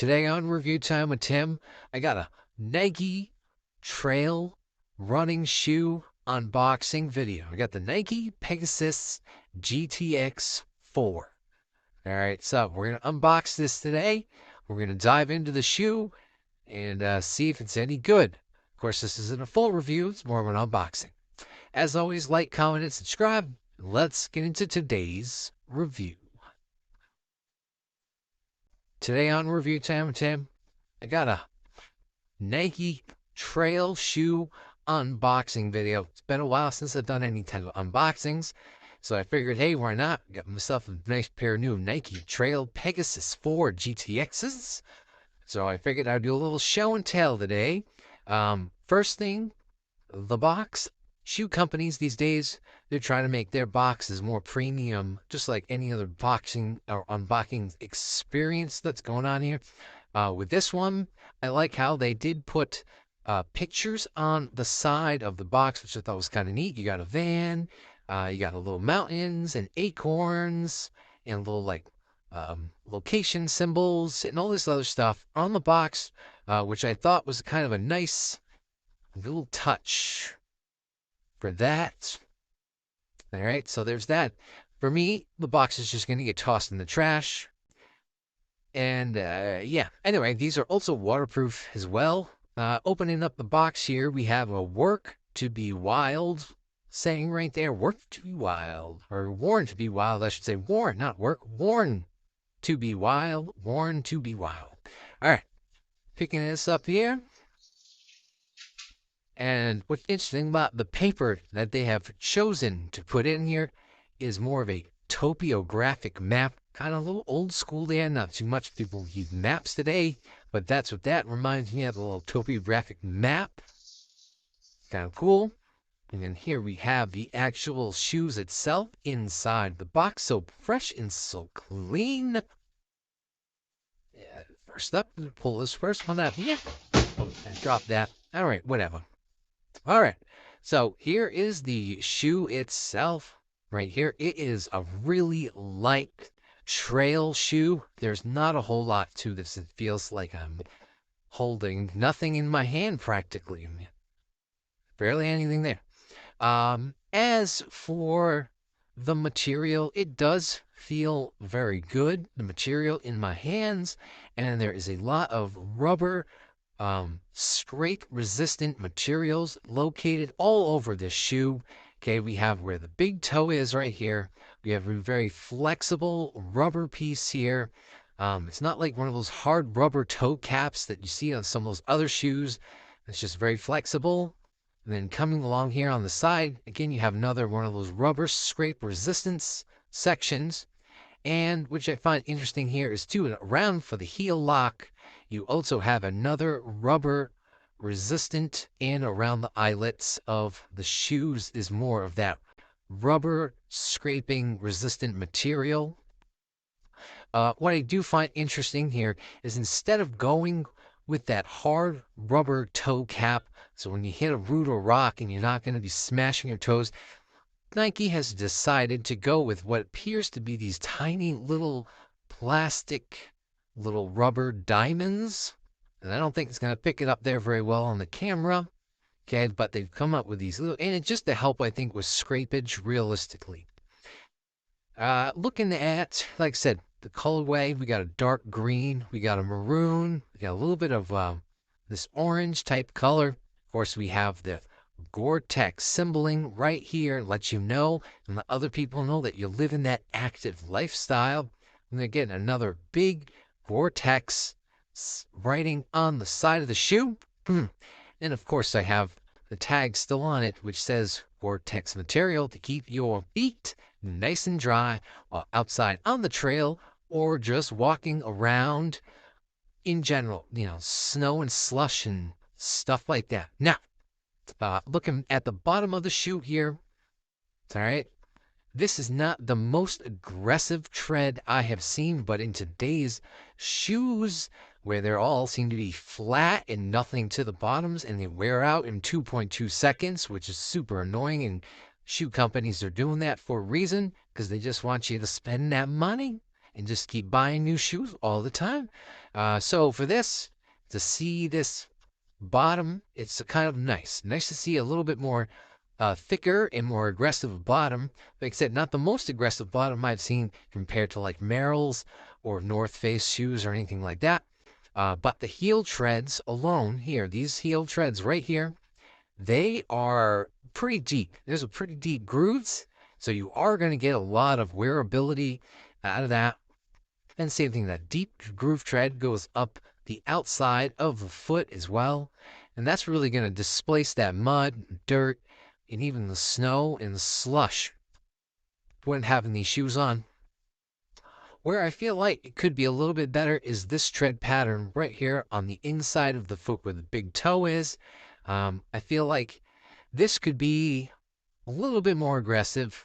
Today on Review Time with Tim, I got a Nike trail running shoe unboxing video. I got the Nike Pegasus GTX 4. All right, so we're going to unbox this today. We're going to dive into the shoe and see if it's any good. Of course, this isn't a full review. It's more of an unboxing. As always, like, comment, and subscribe. Let's get into today's review. Today on Review Time with Tim, I got a Nike trail shoe unboxing video. It's been a while since I've done any type of unboxings, so I figured, hey, why not? Got myself a nice pair of new Nike Trail Pegasus 4 GTXs. So I figured I'd do a little show and tell today. First thing, the box. Shoe companies these days, they're trying to make their boxes more premium, just like any other boxing or unboxing experience that's going on here. With this one, I like how they did put pictures on the side of the box, which I thought was kind of neat. You got a van, you got a little mountains and acorns and little like location symbols and all this other stuff on the box, which I thought was kind of a nice little touch for that. All right, so there's that. For me, the box is just going to get tossed in the trash. And yeah, anyway, these are also waterproof as well. Opening up the box here, we have a work to be wild saying right there. Work to be wild, or worn to be wild, I should say. Worn, not work. Worn to be wild. Worn to be wild. All right, picking this up here. And what's interesting about the paper that they have chosen to put in here is more of a topographic map, kind of a little old school there. Not too much people use maps today, but that's what that reminds me of, a little topographic map. Kind of cool. And then here we have the actual shoes itself inside the box, so fresh and so clean. First up, pull this first one out here. Oh, drop that. All right, whatever. All right, so here is the shoe itself right here. It is a really light trail shoe. There's not a whole lot to this. It feels like I'm holding nothing in my hand practically. Barely anything there. As for the material, it does feel very good, the material in my hands, and there is a lot of rubber scrape resistant materials located all over this shoe. Okay, we have where the big toe is right here. We have a very flexible rubber piece here. It's not like one of those hard rubber toe caps that you see on some of those other shoes. It's just very flexible. And then coming along here on the side, again, you have another one of those rubber scrape resistance sections. And which I find interesting here is too, around for the heel lock, you also have another rubber resistant in around the eyelets of the shoes is more of that rubber scraping resistant material. What I do find interesting here is instead of going with that hard rubber toe cap, so when you hit a root or rock and you're not going to be smashing your toes, Nike has decided to go with what appears to be these tiny little plastic little rubber diamonds. And I don't think it's going to pick it up there very well on the camera. Okay, but they've come up with these little, and it's just to help, I think, with scrapage realistically. Looking at, like I said, the colorway, we got a dark green, we got a maroon, we got a little bit of this orange type color. Of course, we have the Goretex symboling right here, lets you know and let other people know that you live in that active lifestyle. And again, another big Goretex writing on the side of the shoe. And of course, I have the tag still on it, which says Goretex material to keep your feet nice and dry outside on the trail or just walking around in general, snow and slush and stuff like that. Now, looking at the bottom of the shoe here, all right, this is not the most aggressive tread I have seen, but in today's shoes, where they're all seem to be flat and nothing to the bottoms, and they wear out in 2.2 seconds, which is super annoying, and shoe companies are doing that for a reason, because they just want you to spend that money. and just keep buying new shoes all the time. So for this, to see this bottom, it's kind of nice to see a little bit more thicker and more aggressive bottom. Like I said, not the most aggressive bottom I've seen compared to like Merrell's or North Face shoes or anything like that. But the heel treads alone here, these heel treads right here, they are pretty deep. There's a pretty deep grooves, so you are going to get a lot of wearability out of that. And same thing, that deep groove tread goes up the outside of the foot as well. And that's really going to displace that mud, dirt, and even the snow and the slush when having these shoes on. Where I feel like it could be a little bit better is this tread pattern right here on the inside of the foot where the big toe is. I feel like this could be a little bit more aggressive.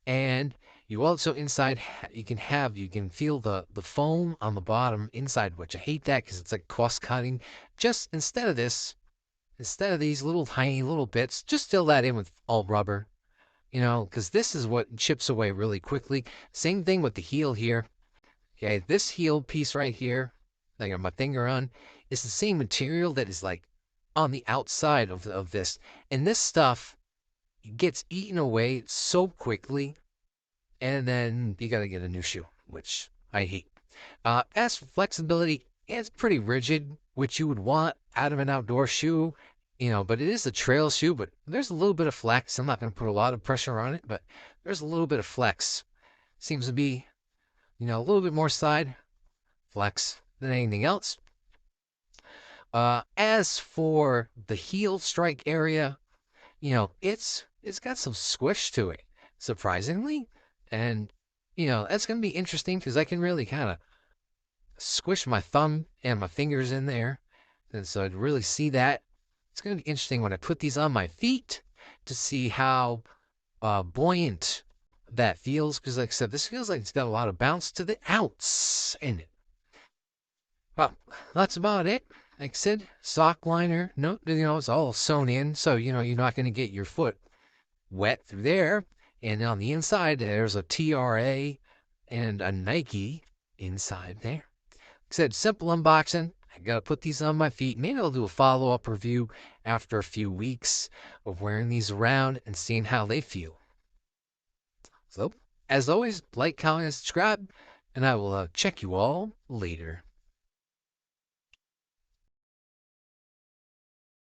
And you also inside, you can feel the foam on the bottom inside, which I hate that because it's like cross cutting. Just instead of these little tiny little bits, just fill that in with all rubber, because this is what chips away really quickly. Same thing with the heel here. Okay, this heel piece right here that I got my finger on is the same material that is like on the outside of this. And this stuff gets eaten away so quickly, and then you got to get a new shoe, which I hate. As for flexibility, it's pretty rigid, which you would want out of an outdoor shoe, but it is a trail shoe, but there's a little bit of flex. I'm not going to put a lot of pressure on it, but there's a little bit of flex. Seems to be, a little bit more side flex than anything else. As for the heel strike area, it's got some squish to it, surprisingly. And, that's going to be interesting because I can really kind of squish my thumb and my fingers in there. And so I'd really see that. It's going to be interesting when I put these on my feet to see how buoyant that feels. Because, like I said, this feels like it's got a lot of bounce to the outs in it. Well, that's about it. Like I said, sock liner. No, it's all sewn in. So, you're not going to get your foot wet through there. And on the inside, there's a TRA and a Nike inside there. Like I said, simple unboxing. I got to put these on my feet. Maybe I'll do a follow-up review after a few weeks of wearing these around and seeing how they feel. So, as always, like, comment, and subscribe, and I will check you all later.